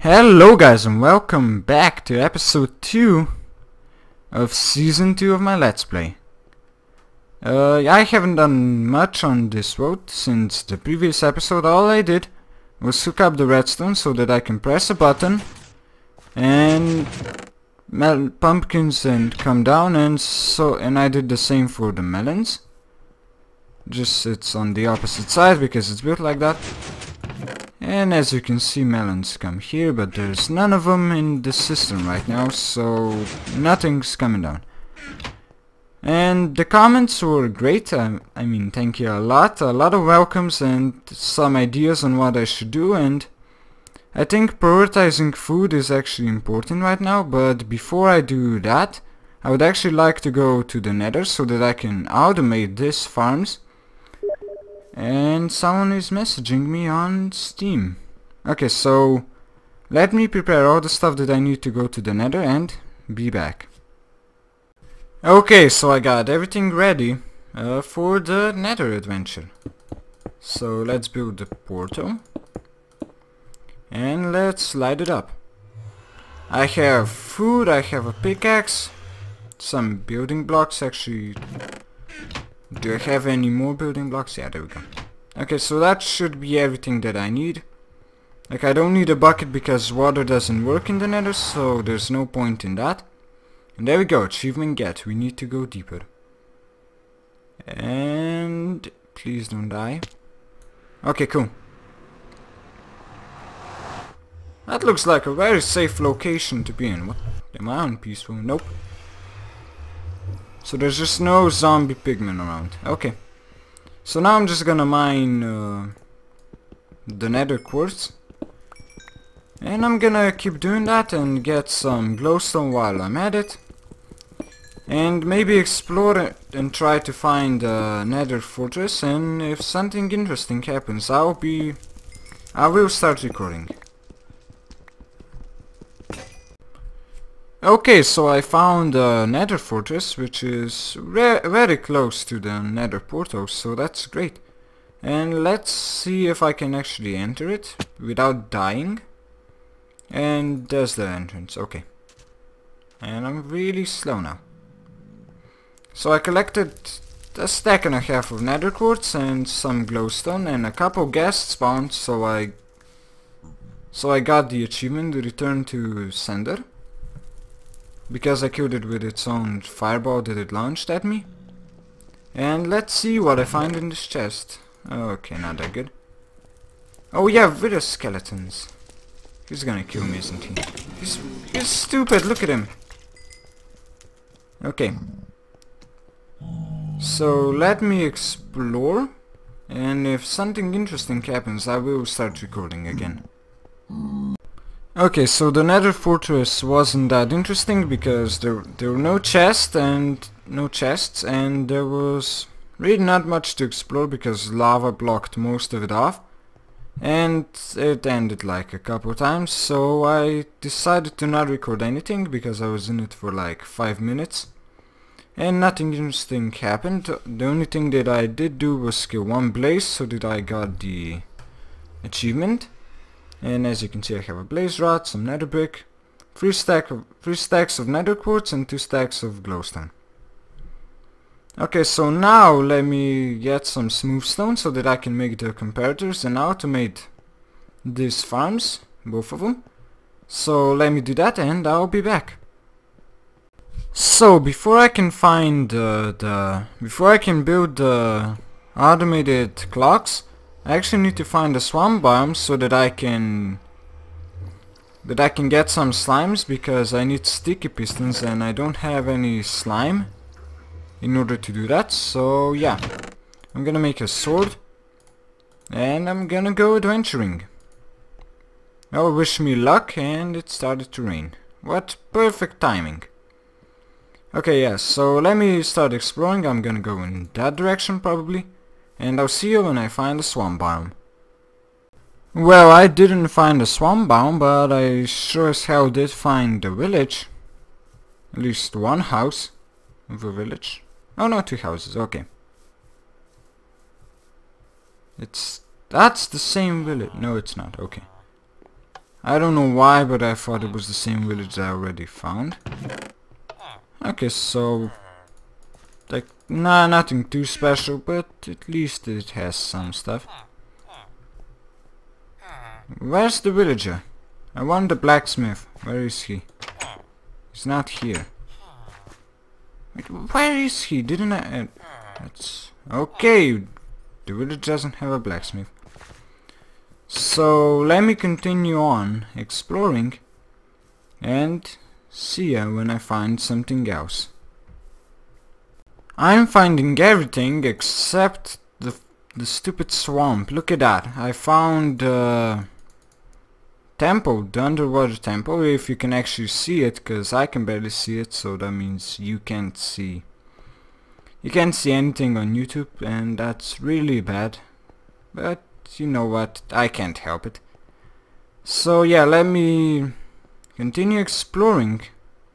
Hello guys and welcome back to episode 2 of season 2 of my Let's Play. I haven't done much on this road since the previous episode. All I did was hook up the redstone so that I can press a button and melt pumpkins and come down, and I did the same for the melons. Just it's on the opposite side because it's built like that. And as you can see, melons come here, but there's none of them in the system right now, so nothing's coming down. And the comments were great. I mean, thank you a lot of welcomes and some ideas on what I should do, and I think prioritizing food is actually important right now. But before I do that, I would actually like to go to the Nether so that I can automate these farms. And someone is messaging me on Steam. Okay, so let me prepare all the stuff that I need to go to the Nether and be back. Okay, so I got everything ready for the Nether adventure. So let's build the portal and let's light it up. I have food, I have a pickaxe, some building blocks. Actually, do I have any more building blocks? Yeah, there we go. Okay, so that should be everything that I need. Like, I don't need a bucket because water doesn't work in the Nether, so there's no point in that. And there we go, achievement get. We need to go deeper. And please don't die. Okay, cool. That looks like a very safe location to be in. What? Am I unpeaceful? Nope. So there's just no zombie pigmen around. Okay. So now I'm just gonna mine the Nether quartz. And I'm gonna keep doing that and get some glowstone while I'm at it. And maybe explore it and try to find a Nether fortress, and if something interesting happens, I will start recording. Okay, so I found a Nether fortress, which is very close to the Nether portal, so that's great. And let's see if I can actually enter it without dying. And there's the entrance, okay. And I'm really slow now. So I collected a stack and a half of Nether quartz and some glowstone and a couple guest spawns, so I got the achievement, Return to Sender. Because I killed it with its own fireball that it launched at me. And let's see what I find in this chest. Okay, not that good. Oh yeah, wither skeletons. He's gonna kill me, isn't he? He's stupid, look at him. Okay. So let me explore. And if something interesting happens, I will start recording again. Okay, so the Nether fortress wasn't that interesting because there were no chests and there was really not much to explore because lava blocked most of it off, and it ended like a couple times, so I decided to not record anything because I was in it for like 5 minutes and nothing interesting happened. The only thing that I did do was kill one blaze so that I got the achievement. And as you can see, I have a blaze rod, some nether brick, 3 stacks of nether quartz and 2 stacks of glowstone. Okay, so now let me get some smooth stone so that I can make the comparators and automate these farms, both of them. So let me do that and I'll be back. So before I can find before I can build the automated clocks, I actually need to find a swamp biome so that I can get some slimes, because I need sticky pistons and I don't have any slime in order to do that. So yeah, I'm gonna make a sword and I'm gonna go adventuring. Oh, wish me luck, and it started to rain. What perfect timing. Okay, yeah, so let me start exploring. I'm gonna go in that direction probably. And I'll see you when I find a swamp biome. Well, I didn't find a swamp biome, but I sure as hell did find a village. At least one house of a village. Oh no, 2 houses, okay. That's the same village. No, it's not, okay. I don't know why, but I thought it was the same village I already found. Okay, so like, nah, nothing too special, but at least it has some stuff. Where's the villager? I want the blacksmith. Where is he? He's not here. Wait, where is he? Didn't I... that's... okay, the village doesn't have a blacksmith. So let me continue on exploring and see ya when I find something else. I'm finding everything except the stupid swamp. Look at that. I found temple, the underwater temple, if you can actually see it, because I can barely see it, so that means you can't see. You can't see anything on YouTube, and that's really bad. But you know what, I can't help it. So yeah, let me continue exploring,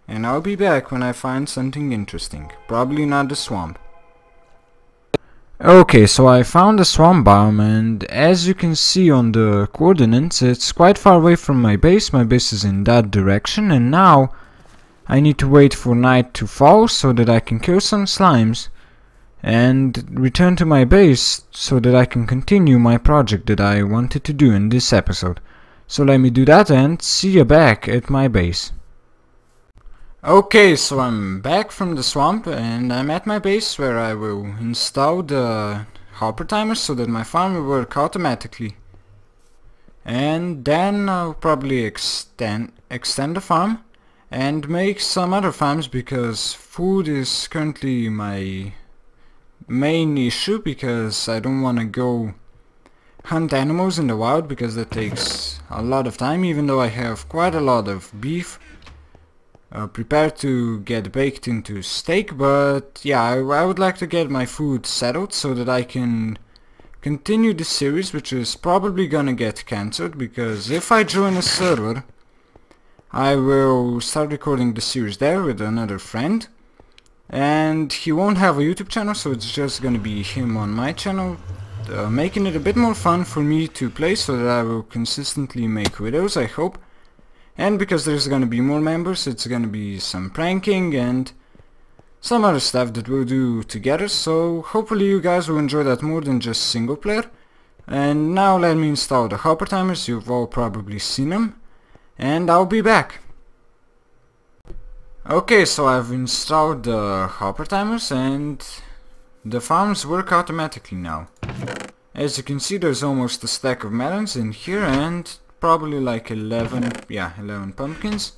and I'll be back when I find something interesting. Probably not the swamp. Okay, so I found the swamp biome, and as you can see on the coordinates, it's quite far away from my base. My base is in that direction, and now I need to wait for night to fall so that I can kill some slimes and return to my base so that I can continue my project that I wanted to do in this episode. So let me do that and see you back at my base. Okay, so I'm back from the swamp and I'm at my base where I will install the hopper timer so that my farm will work automatically. And then I'll probably extend the farm and make some other farms, because food is currently my main issue, because I don't want to go hunt animals in the wild, because that takes a lot of time, even though I have quite a lot of beef prepared to get baked into steak. But yeah, I would like to get my food settled so that I can continue the series, which is probably gonna get cancelled, because if I join a server I will start recording the series there with another friend, and he won't have a YouTube channel, so it's just gonna be him on my channel, making it a bit more fun for me to play, so that I will consistently make videos, I hope. And because there's gonna be more members, it's gonna be some pranking and some other stuff that we'll do together, so hopefully you guys will enjoy that more than just single player. And now let me install the hopper timers. You've all probably seen them, and I'll be back. Okay, so I've installed the hopper timers and the farms work automatically now. As you can see, there's almost a stack of melons in here and probably like 11 pumpkins.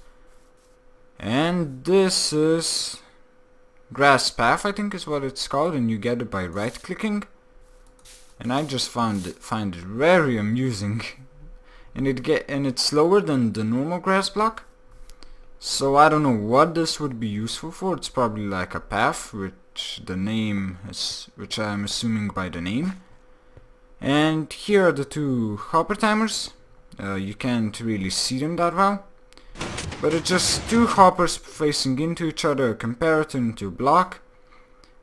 And this is grass path, I think is what it's called, and you get it by right clicking. And I just find it very amusing. And it's slower than the normal grass block. So I don't know what this would be useful for. It's probably like a path, which I'm assuming by the name. And here are the two hopper timers. You can't really see them that well, but it's just two hoppers facing into each other, a comparator into a block,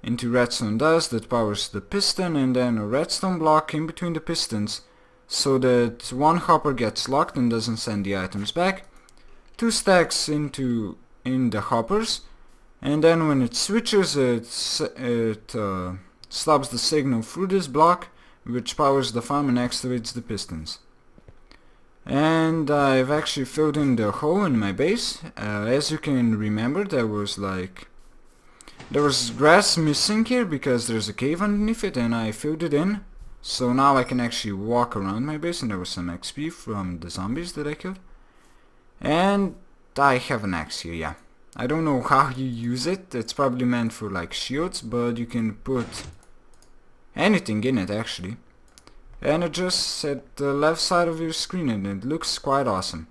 into redstone dust that powers the piston, and then a redstone block in between the pistons, so that one hopper gets locked and doesn't send the items back. Two stacks in the hoppers, and then when it switches, it slobs the signal through this block, which powers the farm and activates the pistons. And I've actually filled in the hole in my base. As you can remember, there was grass missing here because there's a cave underneath it, and I filled it in. So now I can actually walk around my base, and there was some XP from the zombies that I killed. And I have an axe here, yeah. I don't know how you use it. It's probably meant for like shields, but you can put anything in it actually. And it just at the left side of your screen, and it looks quite awesome.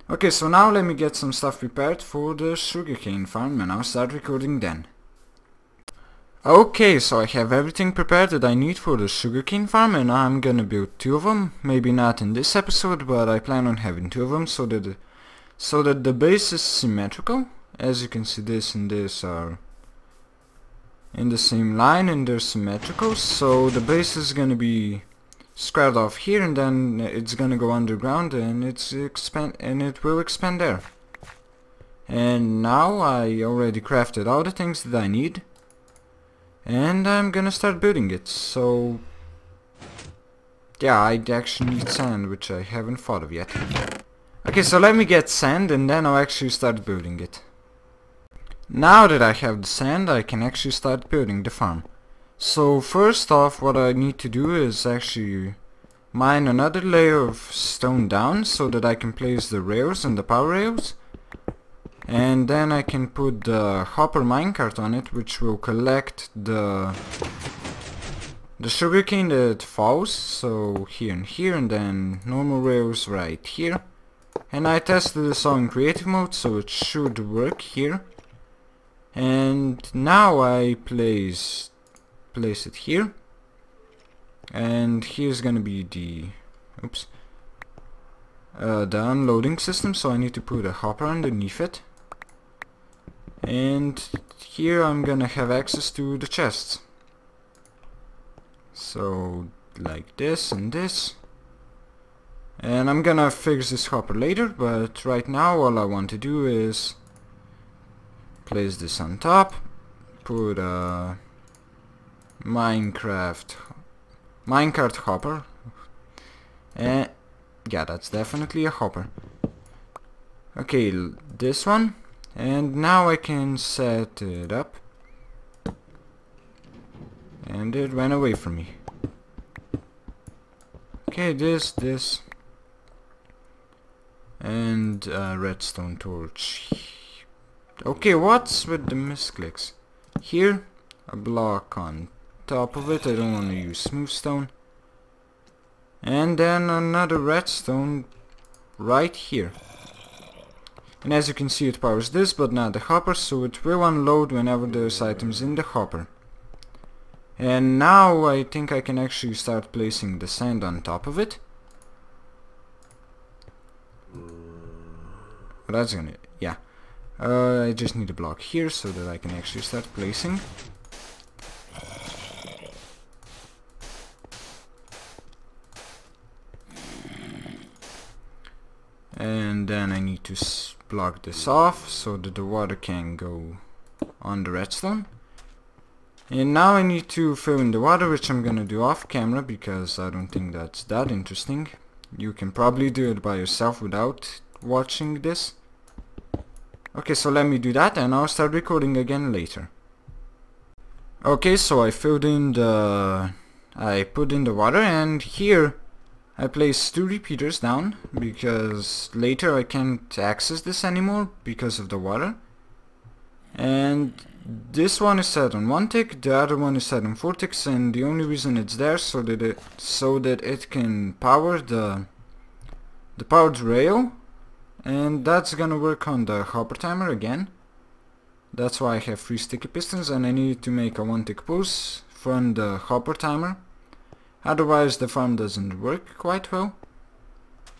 Okay, so now let me get some stuff prepared for the sugarcane farm, and I'll start recording then. Okay, so I have everything prepared that I need for the sugarcane farm, and I'm gonna build two of them. Maybe not in this episode, but I plan on having two of them so that the base is symmetrical. As you can see, this and this are in the same line and they're symmetrical, so the base is gonna be squared off here, and then it's gonna go underground, and it will expand there. And now I already crafted all the things that I need, and I'm gonna start building it. So yeah, I actually need sand, which I haven't thought of yet. Okay, so let me get sand, and then I'll actually start building it. Now that I have the sand, I can actually start building the farm. So first off, what I need to do is actually mine another layer of stone down so that I can place the rails and the power rails. And then I can put the hopper minecart on it, which will collect the sugarcane that falls, so here and here, and then normal rails right here. And I tested this all in creative mode, so it should work here. And now I place it here. And here's gonna be the the unloading system, so I need to put a hopper underneath it. And here I'm gonna have access to the chests. So like this and this. And I'm gonna fix this hopper later, but right now all I want to do is place this on top, put a minecart hopper, and yeah, that's definitely a hopper. Okay, this one. And now I can set it up. And it ran away from me. Okay, this. And a redstone torch. Okay, what's with the misclicks? Here, a block on top of it. I don't want to use smooth stone. And then another redstone right here. And as you can see, it powers this, but not the hopper, so it will unload whenever there's items in the hopper. And now I think I can actually start placing the sand on top of it. That's gonna, yeah. I just need a block here so that I can actually start placing. And then I need to block this off so that the water can go on the redstone. And now I need to fill in the water, which I'm gonna do off camera because I don't think that's that interesting. You can probably do it by yourself without watching this. Okay, so let me do that and I'll start recording again later. Okay, so I put in the water, and here I placed 2 repeaters down because later I can't access this anymore because of the water. And this one is set on 1 tick, the other one is set on 4 ticks, and the only reason it's there so that it can power the powered rail, and that's gonna work on the hopper timer again. That's why I have 3 sticky pistons, and I need to make a 1 tick pulse from the hopper timer. Otherwise the farm doesn't work quite well.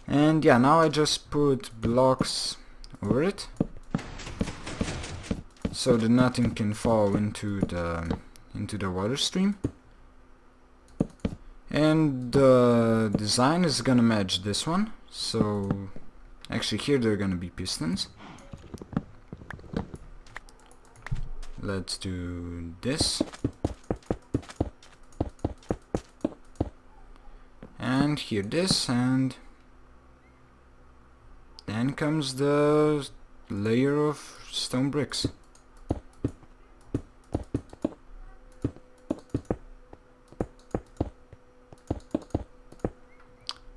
And yeah, now I just put blocks over it so that nothing can fall into the water stream. And the design is gonna match this one. So actually here they're gonna be pistons. Let's do this. And here this, and then comes the layer of stone bricks.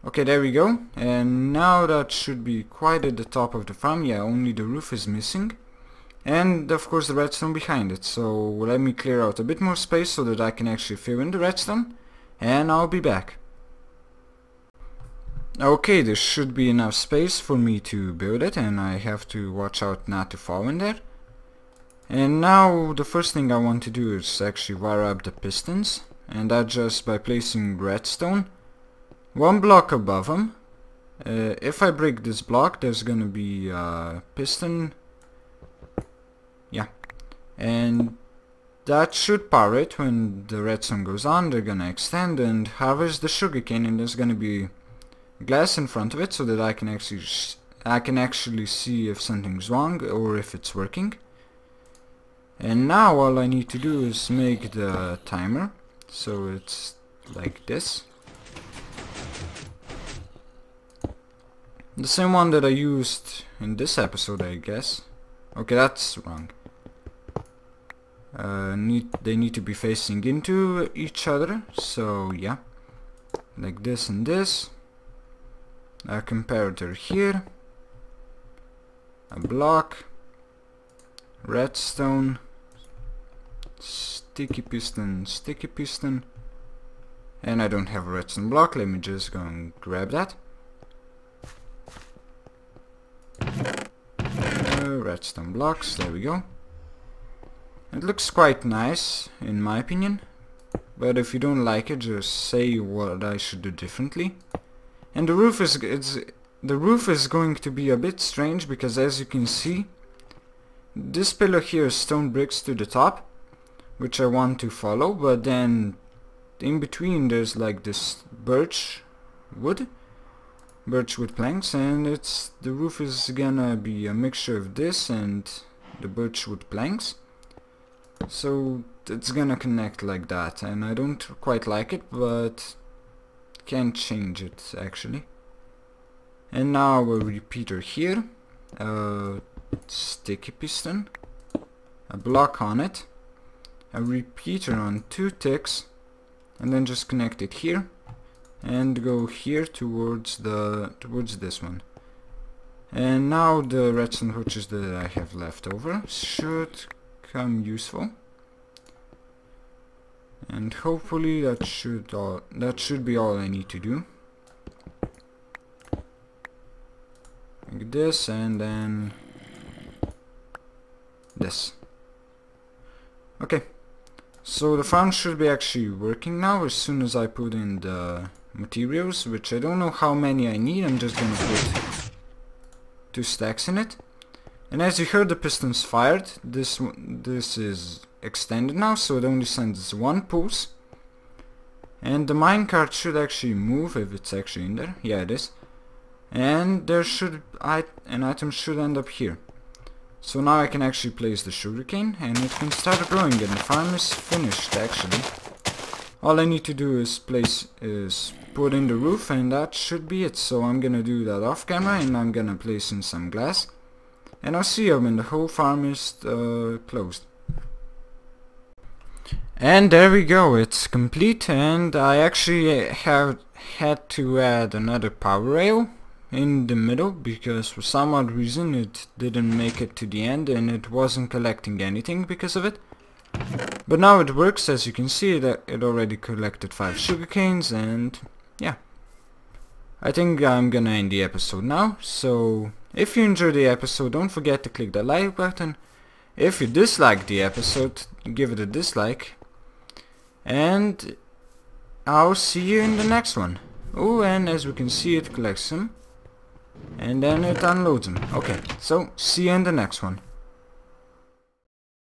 Okay, there we go, and now that should be quite at the top of the farm. Yeah, only the roof is missing, and of course the redstone behind it. So let me clear out a bit more space so that I can actually fill in the redstone, and I'll be back. Okay, there should be enough space for me to build it, and I have to watch out not to fall in there. And now the first thing I want to do is actually wire up the pistons, and that just by placing redstone 1 block above them. If I break this block, there's gonna be a piston. Yeah, and that should power it. When the redstone goes on, they're gonna extend and harvest the sugarcane, and there's gonna be glass in front of it so that I can actually see if something's wrong or if it's working. And now all I need to do is make the timer, so it's like this. The same one that I used in this episode, I guess. Okay, that's wrong. They need to be facing into each other, so yeah. Like this and this. A comparator here. A block. Redstone. Sticky piston. And I don't have a redstone block. Let me just go and grab that. Redstone blocks, there we go. It looks quite nice in my opinion, but if you don't like it, just say what I should do differently. And the roof is going to be a bit strange, because as you can see, this pillar here is stone bricks to the top, which I want to follow, but then in between there's like this birch wood planks, and the roof is gonna be a mixture of this and the birch wood planks, so it's gonna connect like that, and I don't quite like it, but can't change it actually. And now a repeater here, a sticky piston, a block on it, a repeater on 2 ticks, and then just connect it here and go here towards this one. And now the redstone torches that I have left over should come useful, and hopefully that should be all I need to do. Like this, and then this. Okay, so the farm should be actually working now as soon as I put in the materials, which I don't know how many I need. I'm just gonna put 2 stacks in it. And as you heard, the pistons fired. This is extended now, so it only sends 1 pulse. And the minecart should actually move if it's actually in there. Yeah, it is. And an item should end up here. So now I can actually place the sugarcane, and it can start growing, and the farm is finished actually. All I need to do is put in the roof, and that should be it. So I'm gonna do that off camera, and I'm gonna place in some glass, and I'll see you when the whole farm is closed. And there we go, it's complete, and I actually had to add another power rail in the middle, because for some odd reason it didn't make it to the end, and it wasn't collecting anything because of it. But now it works. As you can see, that it already collected 5 sugarcanes, and yeah. I think I'm gonna end the episode now. So if you enjoyed the episode, don't forget to click the like button. If you dislike the episode, give it a dislike. And I'll see you in the next one. Oh, and as we can see, it collects them, and then it unloads them. Okay, so see you in the next one.